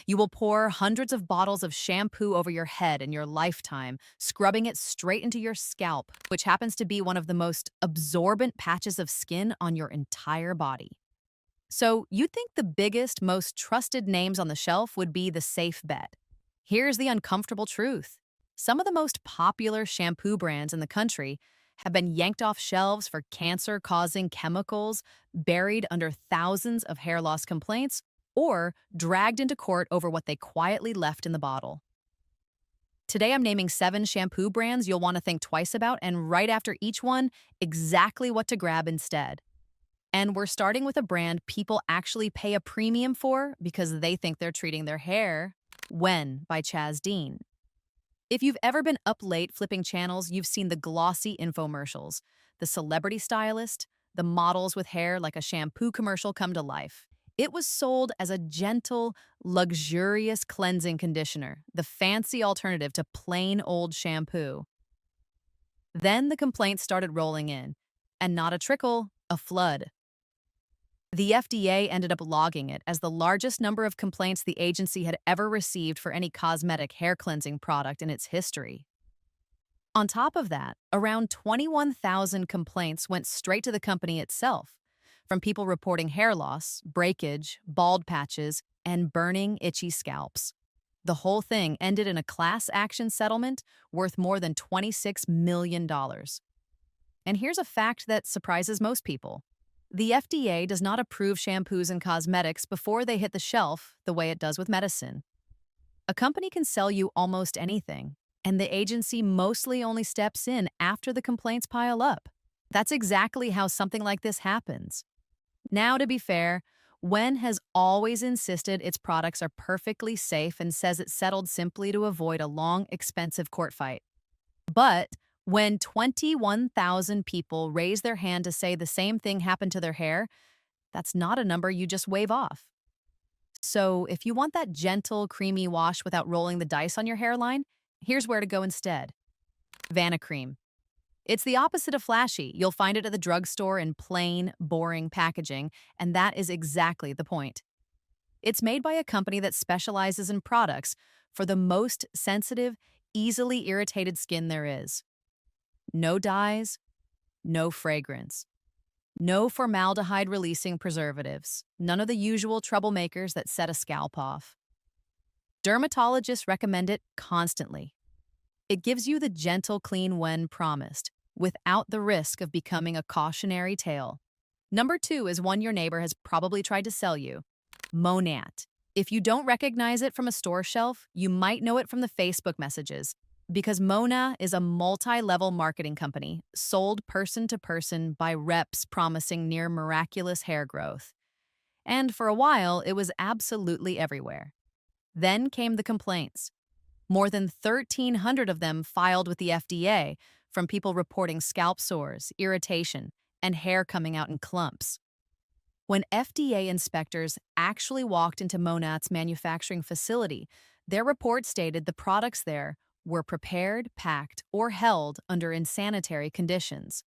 You will pour hundreds of bottles of shampoo over your head in your lifetime, scrubbing it straight into your scalp, which happens to be one of the most absorbent patches of skin on your entire body. So, you'd think the biggest, most trusted names on the shelf would be the safe bet. Here's the uncomfortable truth. Some of the most popular shampoo brands in the country have been yanked off shelves for cancer-causing chemicals, buried under thousands of hair loss complaints, or dragged into court over what they quietly left in the bottle. Today, I'm naming 7 shampoo brands you'll want to think twice about, and right after each one, exactly what to grab instead. And we're starting with a brand people actually pay a premium for because they think they're treating their hair. When by Chaz Dean. If you've ever been up late flipping channels, you've seen the glossy infomercials, the celebrity stylist, the models with hair like a shampoo commercial come to life. It was sold as a gentle, luxurious cleansing conditioner, the fancy alternative to plain old shampoo. Then the complaints started rolling in, and not a trickle, a flood. The FDA ended up logging it as the largest number of complaints the agency had ever received for any cosmetic hair cleansing product in its history. On top of that, around 21,000 complaints went straight to the company itself, from people reporting hair loss, breakage, bald patches, and burning, itchy scalps. The whole thing ended in a class action settlement worth more than $26 million. And here's a fact that surprises most people. The FDA does not approve shampoos and cosmetics before they hit the shelf the way it does with medicine. A company can sell you almost anything, and the agency mostly only steps in after the complaints pile up. That's exactly how something like this happens. Now, to be fair, Wen has always insisted its products are perfectly safe and says it settled simply to avoid a long, expensive court fight. But when 21,000 people raise their hand to say the same thing happened to their hair, that's not a number you just wave off. So if you want that gentle, creamy wash without rolling the dice on your hairline, here's where to go instead. Vanicream. It's the opposite of flashy. You'll find it at the drugstore in plain, boring packaging, and that is exactly the point. It's made by a company that specializes in products for the most sensitive, easily irritated skin there is. No dyes, no fragrance, no formaldehyde-releasing preservatives, none of the usual troublemakers that set a scalp off. Dermatologists recommend it constantly. It gives you the gentle, clean when promised, without the risk of becoming a cautionary tale. Number 2 is one your neighbor has probably tried to sell you. Monat. If you don't recognize it from a store shelf, you might know it from the Facebook messages, because Monat is a multi-level marketing company sold person to person by reps promising near miraculous hair growth. And for a while, it was absolutely everywhere. Then came the complaints. More than 1,300 of them filed with the FDA from people reporting scalp sores, irritation, and hair coming out in clumps. When FDA inspectors actually walked into Monat's manufacturing facility, their report stated the products there were prepared, packed, or held under insanitary conditions.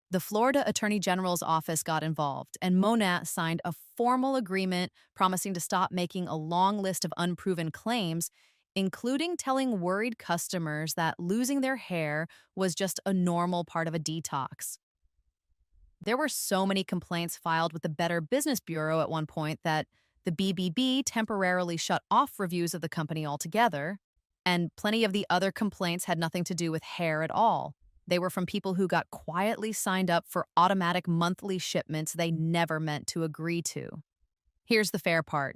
The Florida Attorney General's office got involved, and Monat signed a formal agreement promising to stop making a long list of unproven claims, including telling worried customers that losing their hair was just a normal part of a detox. There were so many complaints filed with the Better Business Bureau at one point that the BBB temporarily shut off reviews of the company altogether, and plenty of the other complaints had nothing to do with hair at all. They were from people who got quietly signed up for automatic monthly shipments they never meant to agree to. Here's the fair part.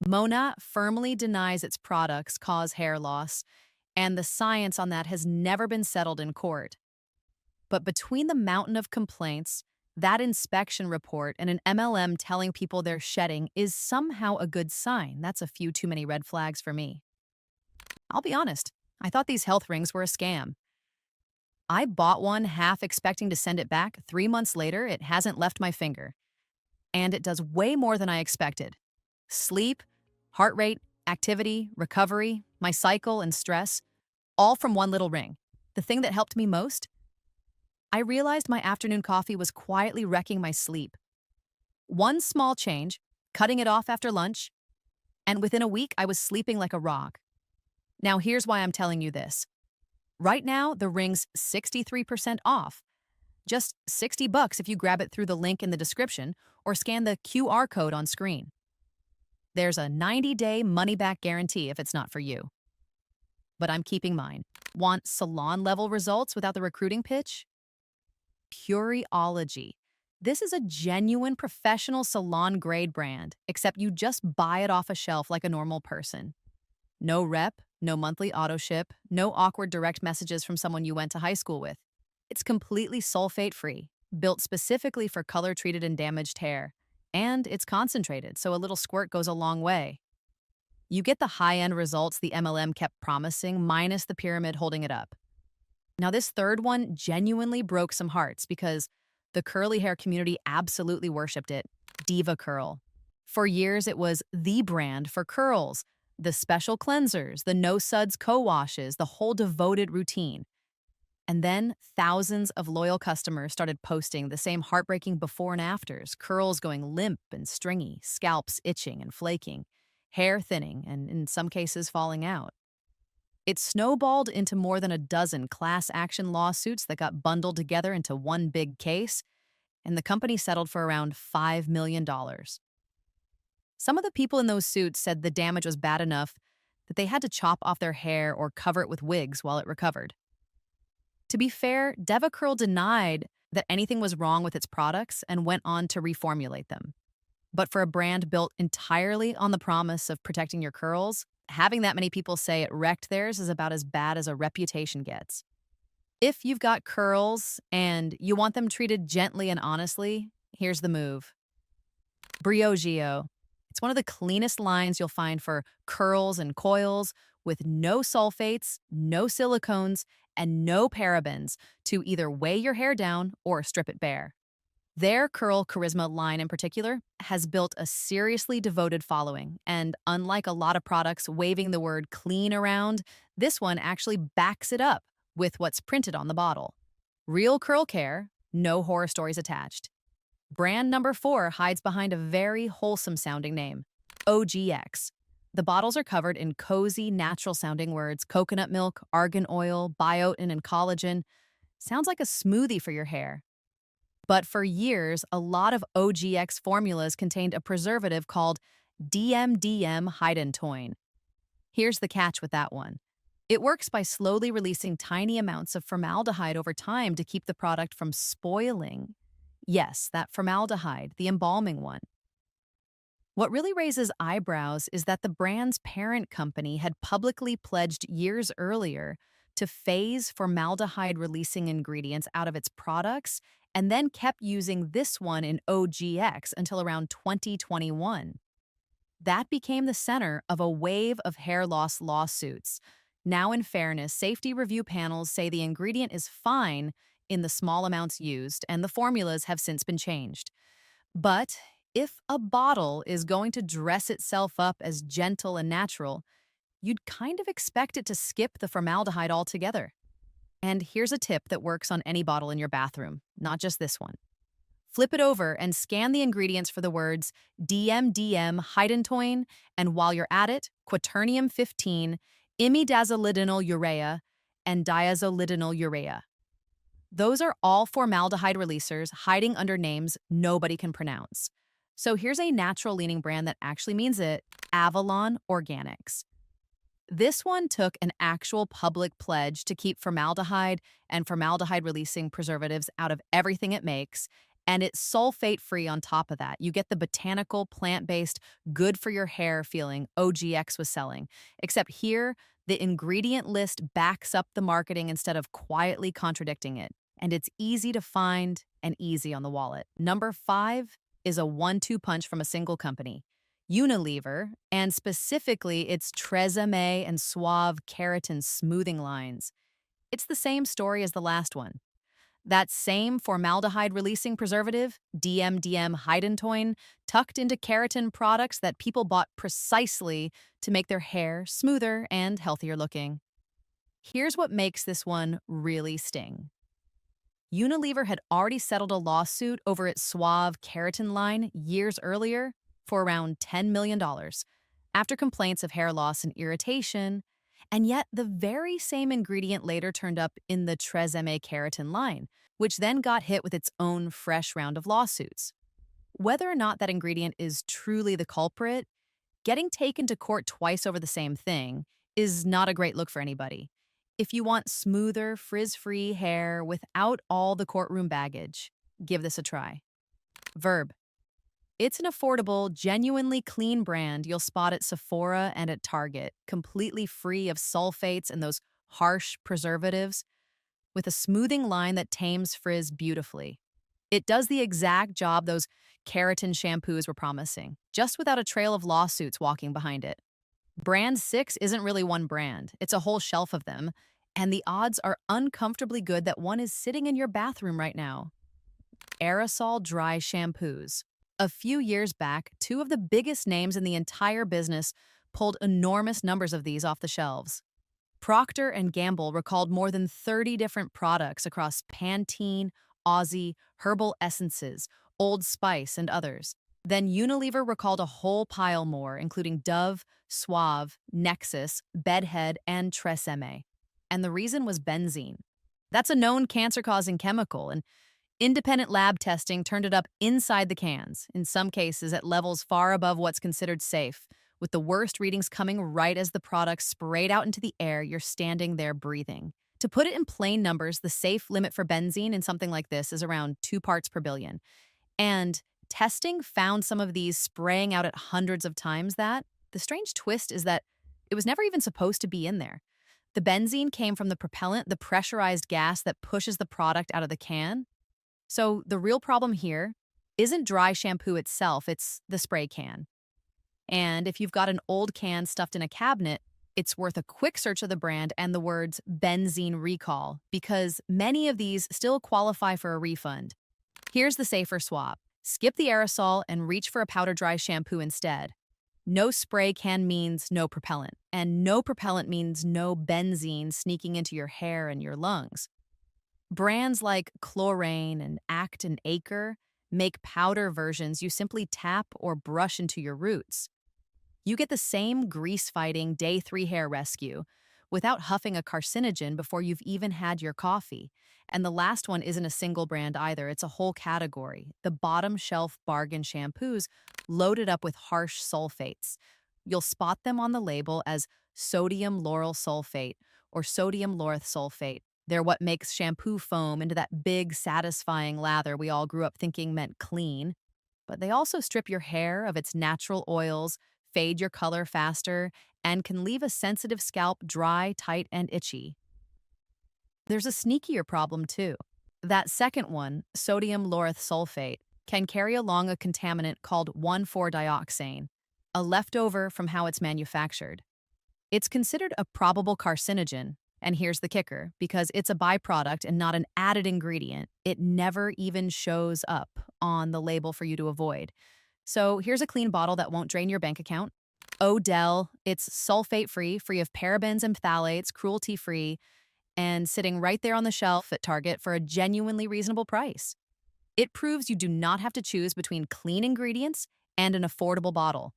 Monat firmly denies its products cause hair loss, and the science on that has never been settled in court. But between the mountain of complaints, that inspection report, and an MLM telling people they're shedding is somehow a good sign. That's a few too many red flags for me. I'll be honest, I thought these health rings were a scam. I bought one half expecting to send it back. 3 months later, it hasn't left my finger. And it does way more than I expected. Sleep, heart rate, activity, recovery, my cycle, and stress, all from one little ring. The thing that helped me most? I realized my afternoon coffee was quietly wrecking my sleep. One small change, cutting it off after lunch, And within a week, I was sleeping like a rock. Now, here's why I'm telling you this. Right now, the ring's 63% off. Just 60 bucks if you grab it through the link in the description or scan the QR code on screen. There's a 90-day money-back guarantee if it's not for you. But I'm keeping mine. Want salon-level results without the recruiting pitch? Pureology. This is a genuine professional salon-grade brand, except you just buy it off a shelf like a normal person. No rep, no monthly auto ship, no awkward direct messages from someone you went to high school with. It's completely sulfate-free, built specifically for color-treated and damaged hair. And it's concentrated, so a little squirt goes a long way. You get the high-end results the MLM kept promising, minus the pyramid holding it up. Now, this third one genuinely broke some hearts because the curly hair community absolutely worshipped it, DevaCurl. For years, it was the brand for curls, the special cleansers, the no-suds co-washes, the whole devoted routine. And then thousands of loyal customers started posting the same heartbreaking before and afters, curls going limp and stringy, scalps itching and flaking, hair thinning, and in some cases falling out. It snowballed into more than a dozen class action lawsuits that got bundled together into one big case, and the company settled for around $5 million. Some of the people in those suits said the damage was bad enough that they had to chop off their hair or cover it with wigs while it recovered. To be fair, DevaCurl denied that anything was wrong with its products and went on to reformulate them. But for a brand built entirely on the promise of protecting your curls, having that many people say it wrecked theirs is about as bad as a reputation gets. If you've got curls and you want them treated gently and honestly, here's the move. Briogeo. It's one of the cleanest lines you'll find for curls and coils, with no sulfates, no silicones, and no parabens to either weigh your hair down or strip it bare. Their Curl Charisma line in particular has built a seriously devoted following, and unlike a lot of products waving the word clean around, this one actually backs it up with what's printed on the bottle. Real curl care, no horror stories attached. Brand number 4 hides behind a very wholesome-sounding name, OGX. The bottles are covered in cozy, natural-sounding words, coconut milk, argan oil, biotin, and collagen. Sounds like a smoothie for your hair. But for years, a lot of OGX formulas contained a preservative called DMDM-hydantoin. Here's the catch with that one. It works by slowly releasing tiny amounts of formaldehyde over time to keep the product from spoiling. Yes, that formaldehyde, the embalming one. What really raises eyebrows is that the brand's parent company had publicly pledged years earlier to phase formaldehyde-releasing ingredients out of its products and then kept using this one in OGX until around 2021. That became the center of a wave of hair loss lawsuits. Now, in fairness, safety review panels say the ingredient is fine in the small amounts used, and the formulas have since been changed. But if a bottle is going to dress itself up as gentle and natural, you'd kind of expect it to skip the formaldehyde altogether. And here's a tip that works on any bottle in your bathroom, not just this one. Flip it over and scan the ingredients for the words DMDM-hydantoin, and while you're at it, quaternium-15, imidazolidinyl urea, and diazolidinyl urea. Those are all formaldehyde releasers hiding under names nobody can pronounce. So here's a natural-leaning brand that actually means it, Avalon Organics. This one took an actual public pledge to keep formaldehyde and formaldehyde-releasing preservatives out of everything it makes, and it's sulfate-free on top of that. You get the botanical, plant-based, good-for-your-hair feeling OGX was selling. Except here, the ingredient list backs up the marketing instead of quietly contradicting it. And it's easy to find and easy on the wallet. Number 5 is a 1-2 punch from a single company. Unilever, and specifically its TRESemmé and Suave Keratin smoothing lines. It's the same story as the last one. That same formaldehyde-releasing preservative, DMDM-hydantoin, tucked into keratin products that people bought precisely to make their hair smoother and healthier looking. Here's what makes this one really sting. Unilever had already settled a lawsuit over its Suave Keratin line years earlier for around $10 million. after complaints of hair loss and irritation, and yet the very same ingredient later turned up in the TRESemmé keratin line, which then got hit with its own fresh round of lawsuits. Whether or not that ingredient is truly the culprit, getting taken to court twice over the same thing is not a great look for anybody. If you want smoother, frizz-free hair without all the courtroom baggage, give this a try. Verb. It's an affordable, genuinely clean brand you'll spot at Sephora and at Target, completely free of sulfates and those harsh preservatives, with a smoothing line that tames frizz beautifully. It does the exact job those keratin shampoos were promising, just without a trail of lawsuits walking behind it. Brand 6 isn't really one brand, it's a whole shelf of them, and the odds are uncomfortably good that one is sitting in your bathroom right now. Aerosol dry shampoos. A few years back, two of the biggest names in the entire business pulled enormous numbers of these off the shelves. Procter & Gamble recalled more than 30 different products across Pantene, Aussie, herbal essences, Old Spice, and others. Then Unilever recalled a whole pile more, including Dove, Suave, Nexus, Bedhead, and TRESemmé. And the reason was benzene. That's a known cancer-causing chemical, and independent lab testing turned it up inside the cans, in some cases at levels far above what's considered safe, with the worst readings coming right as the product sprayed out into the air you're standing there breathing. To put it in plain numbers, the safe limit for benzene in something like this is around 2 parts per billion. And testing found some of these spraying out at hundreds of times that. The strange twist is that it was never even supposed to be in there. The benzene came from the propellant, the pressurized gas that pushes the product out of the can. So the real problem here isn't dry shampoo itself, it's the spray can. And if you've got an old can stuffed in a cabinet, it's worth a quick search of the brand and the words benzene recall, because many of these still qualify for a refund. Here's the safer swap. Skip the aerosol and reach for a powder dry shampoo instead. No spray can means no propellant, and no propellant means no benzene sneaking into your hair and your lungs. Brands like Chlorane and Act and Acre make powder versions you simply tap or brush into your roots. You get the same grease-fighting day 3 hair rescue without huffing a carcinogen before you've even had your coffee. And the last one isn't a single brand either, it's a whole category. The bottom shelf bargain shampoos loaded up with harsh sulfates. You'll spot them on the label as sodium lauryl sulfate or sodium lauryl sulfate. They're what makes shampoo foam into that big, satisfying lather we all grew up thinking meant clean. But they also strip your hair of its natural oils, fade your color faster, and can leave a sensitive scalp dry, tight, and itchy. There's a sneakier problem, too. That second one, sodium lauryl sulfate, can carry along a contaminant called 1,4-dioxane, a leftover from how it's manufactured. It's considered a probable carcinogen, and here's the kicker, because it's a byproduct and not an added ingredient, it never even shows up on the label for you to avoid. So here's a clean bottle that won't drain your bank account. Odele, it's sulfate-free, free of parabens and phthalates, cruelty-free, and sitting right there on the shelf at Target for a genuinely reasonable price. It proves you do not have to choose between clean ingredients and an affordable bottle.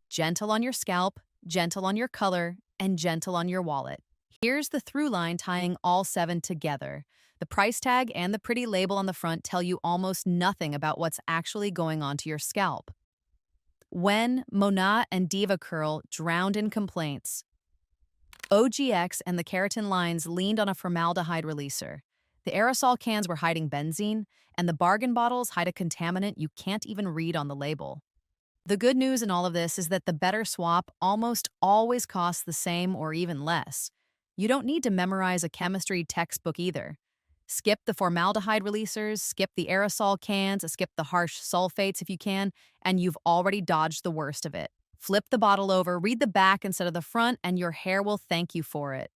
Gentle on your scalp, gentle on your color, and gentle on your wallet. Here's the through line tying all 7 together. The price tag and the pretty label on the front tell you almost nothing about what's actually going on to your scalp. When Monat and DevaCurl drowned in complaints, OGX and the keratin lines leaned on a formaldehyde releaser. The aerosol cans were hiding benzene, and the bargain bottles hide a contaminant you can't even read on the label. The good news in all of this is that the better swap almost always costs the same or even less. You don't need to memorize a chemistry textbook either. Skip the formaldehyde releasers, skip the aerosol cans, skip the harsh sulfates if you can, and you've already dodged the worst of it. Flip the bottle over, read the back instead of the front, and your hair will thank you for it.